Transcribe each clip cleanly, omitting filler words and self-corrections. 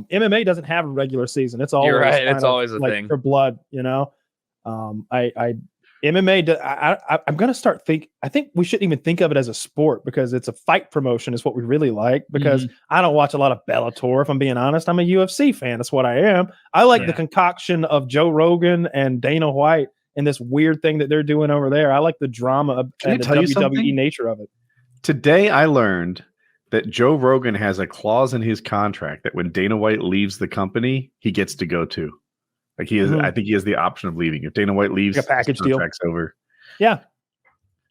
MMA doesn't have a regular season. It's always You're right. It's always a like thing for blood, you know. MMA. I'm gonna start I think we shouldn't even think of it as a sport because it's a fight promotion. Is what we really like. Because I don't watch a lot of Bellator. If I'm being honest, I'm a UFC fan. That's what I am. I like the concoction of Joe Rogan and Dana White and this weird thing that they're doing over there. I like the drama and the WWE nature of it. Today, I learned that Joe Rogan has a clause in his contract that when Dana White leaves the company, he gets to go to. Like he is, I think he has the option of leaving if Dana White leaves. Like a package deal. Over. Yeah,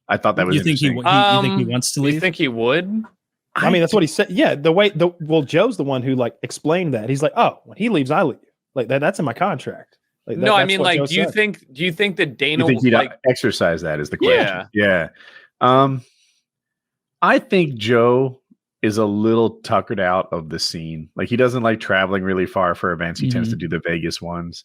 I thought that was. You think he wants to leave? You think he would? I mean, that's what he said. Yeah, well, Joe's the one who like explained that. He's like, oh, when he leaves, I leave. Like that's in my contract. Like, no, I mean, like, do you think that Dana would like exercise that? Is the question? Yeah. I think Joe is a little tuckered out of the scene. Like he doesn't like traveling really far for events. He tends to do the Vegas ones.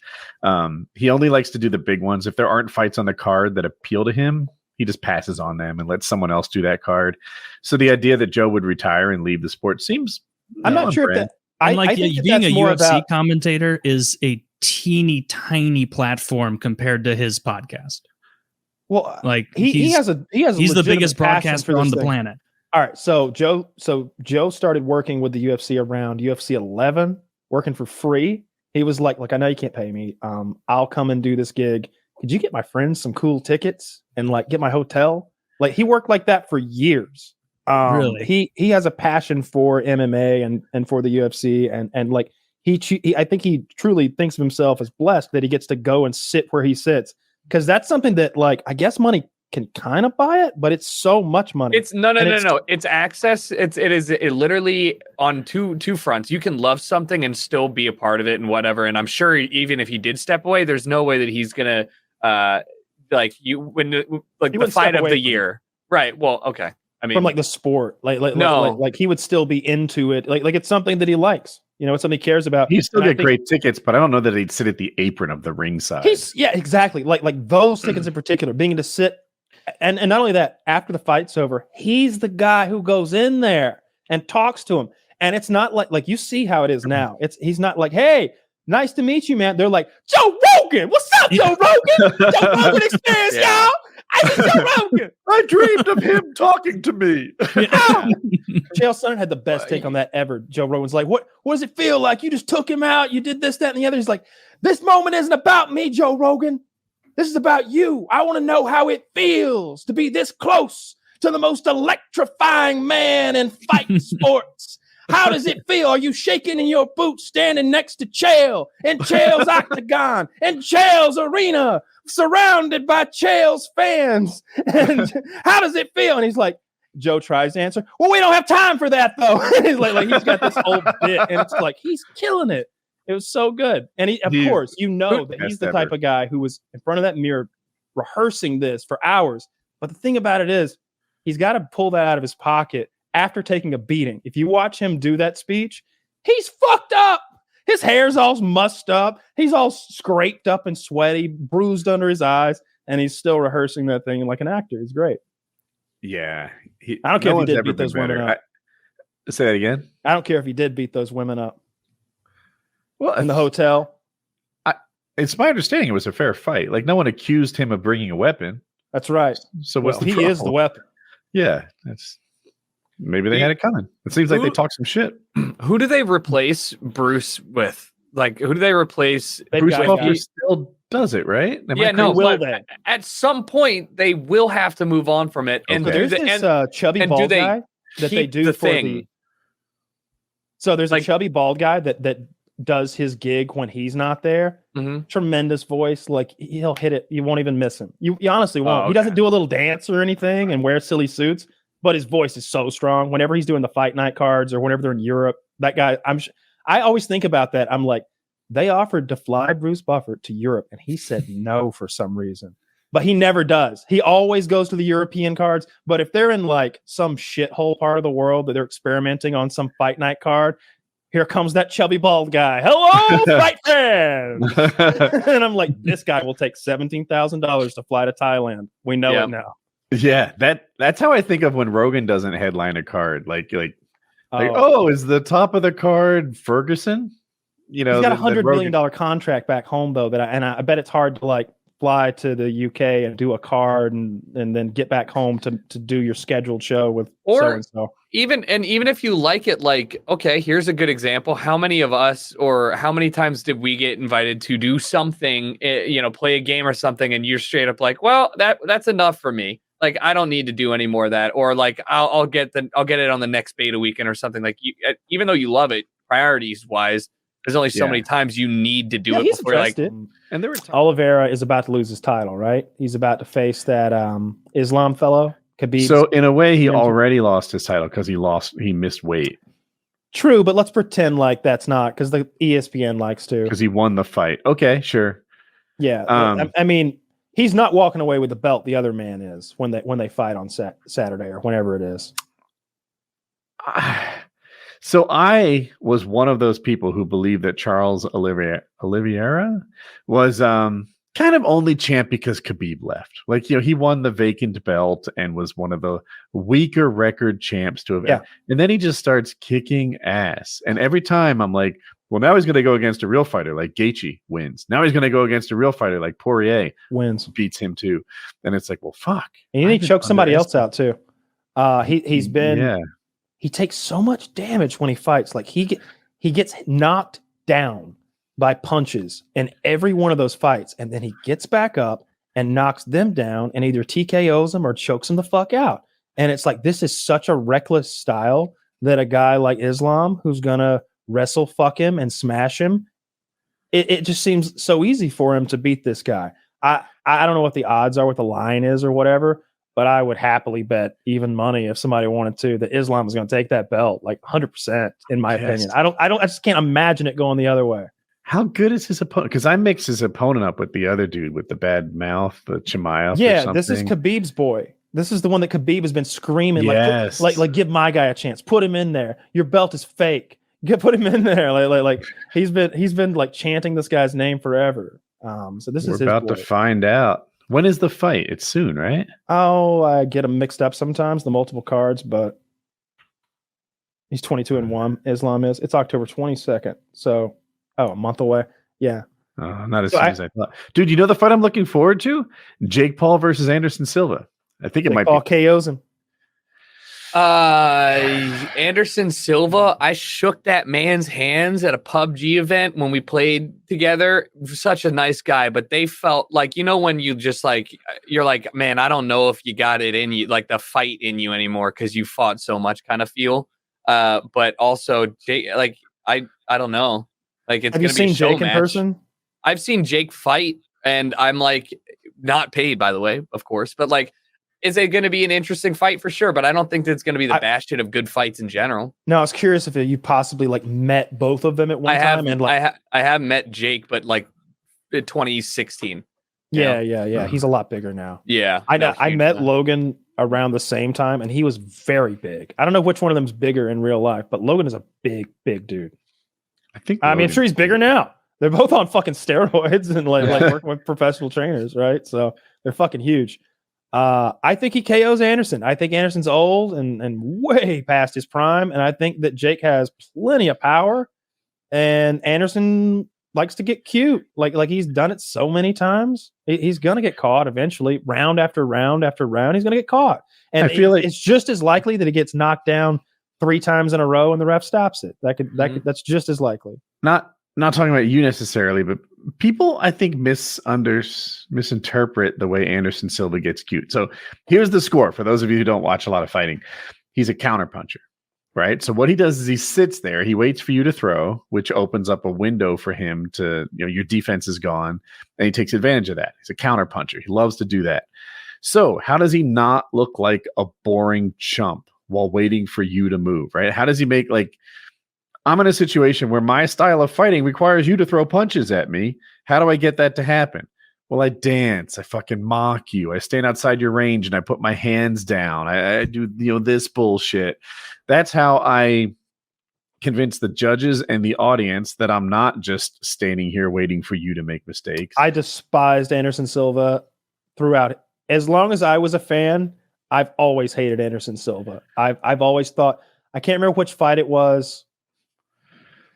He only likes to do the big ones. If there aren't fights on the card that appeal to him, he just passes on them and lets someone else do that card. So the idea that Joe would retire and leave the sport seems I'm not sure if that I think being a UFC commentator is a teeny tiny platform compared to his podcast. Well, like he's the biggest broadcaster on the planet. All right, so Joe started working with the UFC around UFC 11, working for free. He was like I know you can't pay me. I'll come and do this gig. Could you get my friends some cool tickets and like get my hotel? Like he worked like that for years. Really? He has a passion for MMA and for the UFC and like he I think he truly thinks of himself as blessed that he gets to go and sit where he sits because that's something that like I guess money can kind of buy it, but it's so much money. It's no. It's access. It literally on two fronts. You can love something and still be a part of it and whatever. And I'm sure even if he did step away, there's no way that he's gonna the fight of the year. Right. Well, okay. I mean, from like the sport, like he would still be into it. Like it's something that he likes. You know, it's something he cares about. He still get great tickets, but I don't know that he'd sit at the apron of the ringside. Yeah, exactly. Like those tickets in particular, being to sit. And not only that, after the fight's over, he's the guy who goes in there and talks to him. And it's not like you see how it is now. He's not like, hey, nice to meet you, man. They're like, Joe Rogan, what's up, Joe Rogan? Joe Rogan experience, y'all. I just Joe Rogan. I dreamed of him talking to me. Chael Sonnen had the best take on that ever. Joe Rogan's like, what does it feel like? You just took him out. You did this, that, and the other. He's like, this moment isn't about me, Joe Rogan. This is about you. I want to know how it feels to be this close to the most electrifying man in fight sports. How does it feel? Are you shaking in your boots standing next to Chael in Chael's octagon, in Chael's arena, surrounded by Chael's fans? And how does it feel? And he's like, Joe tries to answer, well, we don't have time for that, though. He's like he's got this whole bit, and it's like he's killing it. It was so good. And of course, you know that he's the type of guy who was in front of that mirror rehearsing this for hours. But the thing about it is, he's got to pull that out of his pocket after taking a beating. If you watch him do that speech, he's fucked up. His hair's all mussed up. He's all scraped up and sweaty, bruised under his eyes, and he's still rehearsing that thing like an actor. He's great. Yeah. I don't care if he did beat those women up. Say that again. I don't care if he did beat those women up. Well, in the hotel. It's my understanding it was a fair fight. Like no one accused him of bringing a weapon. That's right. So what's the he problem? Is the weapon. Yeah, maybe they had it coming. It seems like they talked some shit. Who do they replace Bruce with? Like who do they replace? Bruce Buffer still does it, right? At some point they will have to move on from it. And there's this chubby bald guy that they do the for thing. So there's a chubby bald guy that does his gig when he's not there. Tremendous voice. Like he'll hit it. You won't even miss him. You honestly won't. He doesn't do a little dance or anything and wear silly suits, but his voice is so strong. Whenever he's doing the fight night cards or whenever they're in Europe, that guy, I always think about that. I'm like, they offered to fly Bruce Buffer to Europe and he said no for some reason, but he never does. He always goes to the European cards. But if they're in like some shithole part of the world that they're experimenting on some fight night card, here comes that chubby bald guy. Hello, fight fans. And I'm like, this guy will take $17,000 to fly to Thailand. We know it now. Yeah, that's how I think of when Rogan doesn't headline a card. Like, is the top of the card Ferguson? you know, he's got that $100 million contract back home though. I bet it's hard to like fly to the UK and do a card and then get back home to do your scheduled show with so and so. Even if you like it, like, okay, here's a good example. How many of us, or how many times did we get invited to do something, play a game or something, and you're straight up like, well, that's enough for me. Like, I don't need to do any more of that. Or like, I'll get it on the next beta weekend or something. Like, even though you love it, priorities wise, there's only so many times you need to do it before like. And there were Oliveira is about to lose his title, right? He's about to face that Islam fellow. Khabib. So in a way, he already lost his title because he missed weight. True, but let's pretend like that's not, because the ESPN likes to. Because he won the fight. Okay, sure. Yeah, I mean, he's not walking away with the belt. The other man is when they fight on Saturday or whenever it is. So I was one of those people who believed that Charles Oliveira was kind of only champ because Khabib left. Like, he won the vacant belt and was one of the weaker record champs to have. Yeah. And then he just starts kicking ass. And every time I'm like, well, now he's going to go against a real fighter like Gaethje, wins. Now he's going to go against a real fighter like Poirier, wins, beats him too. And it's like, well, fuck. And he choked somebody else out too. He takes so much damage when he fights. Like he gets knocked down by punches in every one of those fights, and then he gets back up and knocks them down and either TKOs them or chokes them the fuck out. And it's like, this is such a reckless style that a guy like Islam, who's gonna wrestle fuck him and smash him, it just seems so easy for him to beat this guy. I don't know what the odds are, what the line is or whatever, but I would happily bet even money if somebody wanted to that Islam is going to take that belt, like 100% in my opinion. I just can't imagine it going the other way. How good is his opponent? Because I mixed his opponent up with the other dude with the bad mouth, the Chimaev. Yeah, this is Khabib's boy. This is the one that Khabib has been screaming, like give my guy a chance. Put him in there. Your belt is fake. Put him in there. Like he's been like chanting this guy's name forever. So this is his about boy. to find out. When is the fight? It's soon, right? Oh, I get them mixed up sometimes, the multiple cards, but he's 22-1. Islam is. It's October 22nd. So, a month away. Yeah. Not as soon as I thought. Dude, you know the fight I'm looking forward to? Jake Paul versus Anderson Silva. I think it might be. KOs him. Anderson Silva, I shook that man's hands at a PUBG event when we played together. Such a nice guy, but they felt like, when you just like, you're like, man, I don't know if you got it in you, like the fight in you anymore because you fought so much kind of feel. But also, Jake, like, I don't know. Like, it's Have you seen Jake in person? I've seen Jake fight, and I'm like, not paid, by the way, of course, but like, is it going to be an interesting fight for sure? But I don't think that's going to be the bastion of good fights in general. No, I was curious if you possibly like met both of them at one time. And like, I have met Jake, but like in 2016. Yeah. He's a lot bigger now. Yeah, I know. I met Logan around the same time, and he was very big. I don't know which one of them is bigger in real life, but Logan is a big dude. I'm sure he's bigger now. They're both on fucking steroids and like working with professional trainers, right? So they're fucking huge. I think he KOs Anderson. I think Anderson's old and way past his prime, and I think that Jake has plenty of power, and Anderson likes to get cute. Like he's done it so many times. He's gonna get caught eventually, round after round after round. He's gonna get caught, and I feel like it's just as likely that he gets knocked down 3 times in a row and the ref stops it. That's just as likely. Not talking about you necessarily, but people, I think, misinterpret the way Anderson Silva gets cute. So here's the score for those of you who don't watch a lot of fighting. He's a counterpuncher, right? So what he does is he sits there, he waits for you to throw, which opens up a window for him to, your defense is gone, and he takes advantage of that. He's a counterpuncher. He loves to do that. So how does he not look like a boring chump while waiting for you to move, right? How does he make I'm in a situation where my style of fighting requires you to throw punches at me. How do I get that to happen? Well, I dance. I fucking mock you. I stand outside your range and I put my hands down. I do, this bullshit. That's how I convince the judges and the audience that I'm not just standing here waiting for you to make mistakes. I despised Anderson Silva throughout. As long as I was a fan, I've always hated Anderson Silva. I've always thought, I can't remember which fight it was,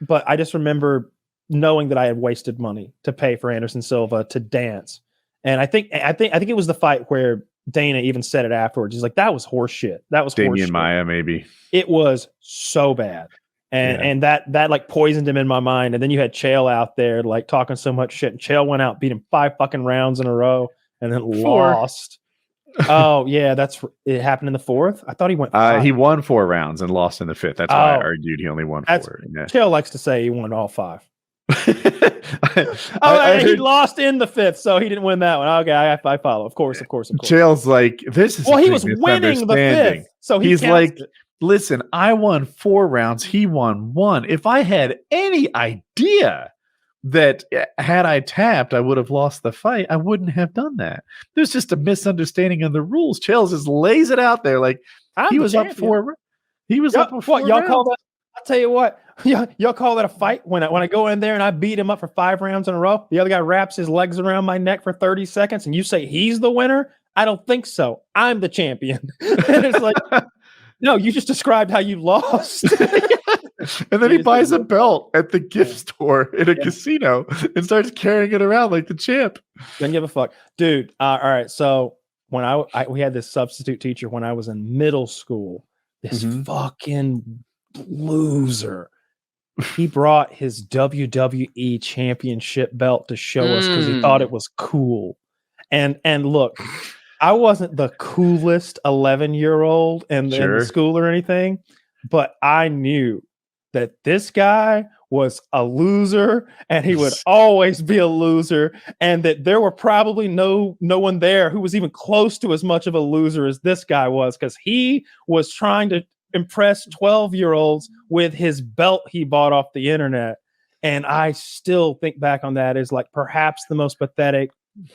but I just remember knowing that I had wasted money to pay for Anderson Silva to dance. And I think it was the fight where Dana even said it afterwards. He's like, that was horse shit. That was Damian horse Maia, shit. maybe. It was so bad. And that like poisoned him in my mind. And then you had Chael out there like talking so much shit. And Chael went out, beat him 5 fucking rounds in a row, and then 4. lost. Oh yeah, it happened in the 4th. I thought he went 5. He won 4 rounds and lost in the 5th. That's why I argued he only won 4. Yeah. Chael likes to say he won all 5. I he lost in the 5th, so he didn't win that one. Okay, I follow. Of course. Chael's like, this is he was winning the 5th, so he's like, listen, I won 4 rounds, he won 1. If I had any idea that had I tapped, I would have lost the fight, I wouldn't have done that. There's just a misunderstanding of the rules. Chael just lays it out there like he was up 4. He was up 4. Y'all call that? I'll tell you what. Y'all call that a fight when I go in there and I beat him up for 5 rounds in a row? The other guy wraps his legs around my neck for 30 seconds, and you say he's the winner? I don't think so. I'm the champion. And it's like, no, you just described how you lost. And then he buys a belt at the gift store in a casino and starts carrying it around like the champ. Didn't give a fuck, dude. All right, so when we had this substitute teacher when I was in middle school, this fucking loser. He brought his WWE championship belt to show us because he thought it was cool. And look, I wasn't the coolest 11-year-old in the school or anything, but I knew that this guy was a loser and he would always be a loser, and that there were probably no one there who was even close to as much of a loser as this guy was, because he was trying to impress 12-year-olds with his belt he bought off the internet. And I still think back on that as like perhaps the most pathetic,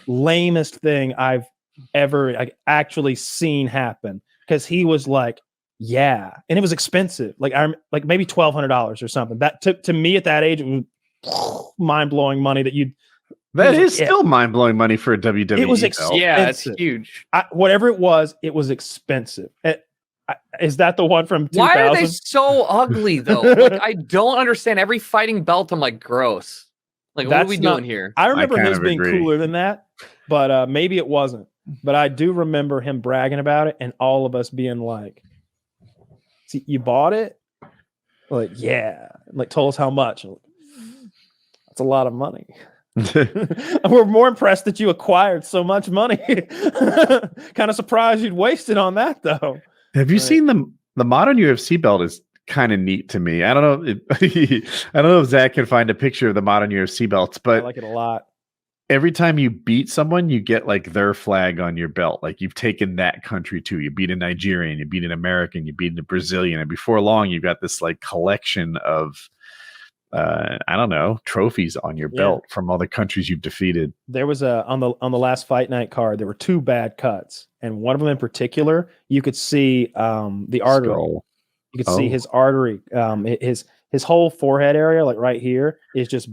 lamest thing I've ever actually seen happen, because he was like, yeah, and it was expensive, like maybe $1,200 or something. That to me at that age, it was mind-blowing money. That is still mind-blowing money for a WWE. It was expensive. Yeah, it's huge. Whatever it was expensive. Is that the one from 2000? Why are they so ugly though? Like, I don't understand. Every fighting belt, I'm like, gross. Like, what are we doing here? I remember his being cooler than that, but maybe it wasn't. But I do remember him bragging about it, and all of us being like, "See, you bought it?" Like, yeah. Like, told us how much. That's a lot of money. We're more impressed that you acquired so much money. Kind of surprised you'd waste it on that, though. Have you seen the modern UFC belt is kind of neat to me. I don't know. I don't know if Zach can find a picture of the modern UFC belts, but I like it a lot. Every time you beat someone, you get like their flag on your belt. Like you've taken that country too. You beat a Nigerian, you beat an American, you beat a Brazilian, and before long, you've got this like collection of I don't know, trophies on your belt from all the countries you've defeated. There was on the last Fight Night card, there were 2 bad cuts, and one of them in particular, you could see the artery. Skull. You could see his artery, his whole forehead area, like right here, is just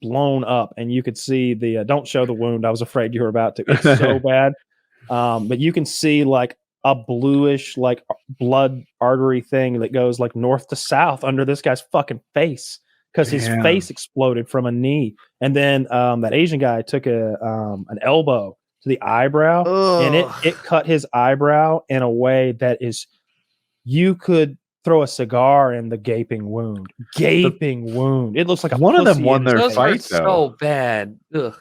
blown up, and you could see the. Don't show the wound. I was afraid you were about to. It's so bad, but you can see like a bluish like blood artery thing that goes like north to south under this guy's fucking face, because his face exploded from a knee. And then that Asian guy took an elbow to the eyebrow. Ugh. And it cut his eyebrow in a way that is, you could throw a cigar in the gaping wound. Wound. It looks like one of them won their fight. So bad. Ugh.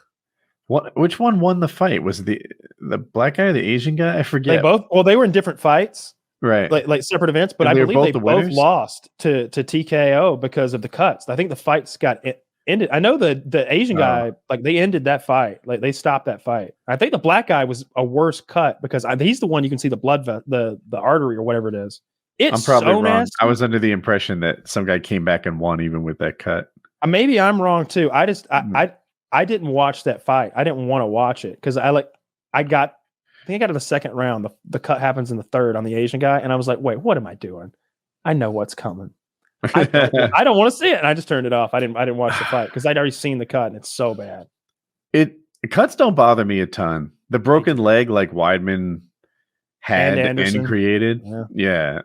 Which one won the fight? Was it the black guy or the Asian guy? I forget. They both. Well, they were in different fights. Right, like separate events, but I believe they both lost to TKO because of the cuts. I think the fights got ended. I know the Asian guy, like they ended that fight, like they stopped that fight. I think the black guy was a worse cut because he's the one you can see the blood, the artery or whatever it is. It's I'm probably wrong. Nasty. I was under the impression that some guy came back and won even with that cut. Maybe I'm wrong too. I didn't watch that fight. I didn't want to watch it because I think I got to the second round. The cut happens in the third on the Asian guy, and I was like, "Wait, what am I doing? I know what's coming. I don't want to see it." And I just turned it off. I didn't watch the fight because I'd already seen the cut, and it's so bad. Cuts don't bother me a ton. The broken leg, like Weidman had and created,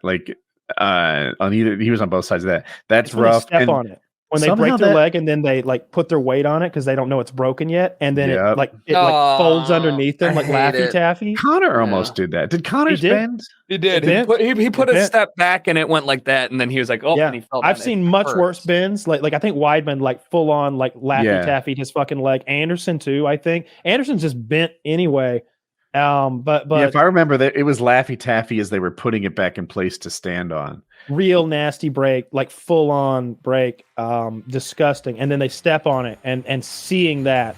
like on either he was on both sides of that. That's rough. Step on it. when they break their leg and then they like put their weight on it because they don't know it's broken yet, and then it like folds underneath them like Laffy Taffy. Connor almost did that. Did Connor's bend? He did. He put a step back and it went like that, and then he was like, "Oh!" And he fell down. I've seen much worse bends. Like I think Weidman like full on like Laffy Taffy his fucking leg. Anderson too. I think Anderson's just bent anyway. But if I remember that, it was Laffy Taffy as they were putting it back in place to stand on. Real nasty break, like full on break, disgusting. And then they step on it, and seeing that,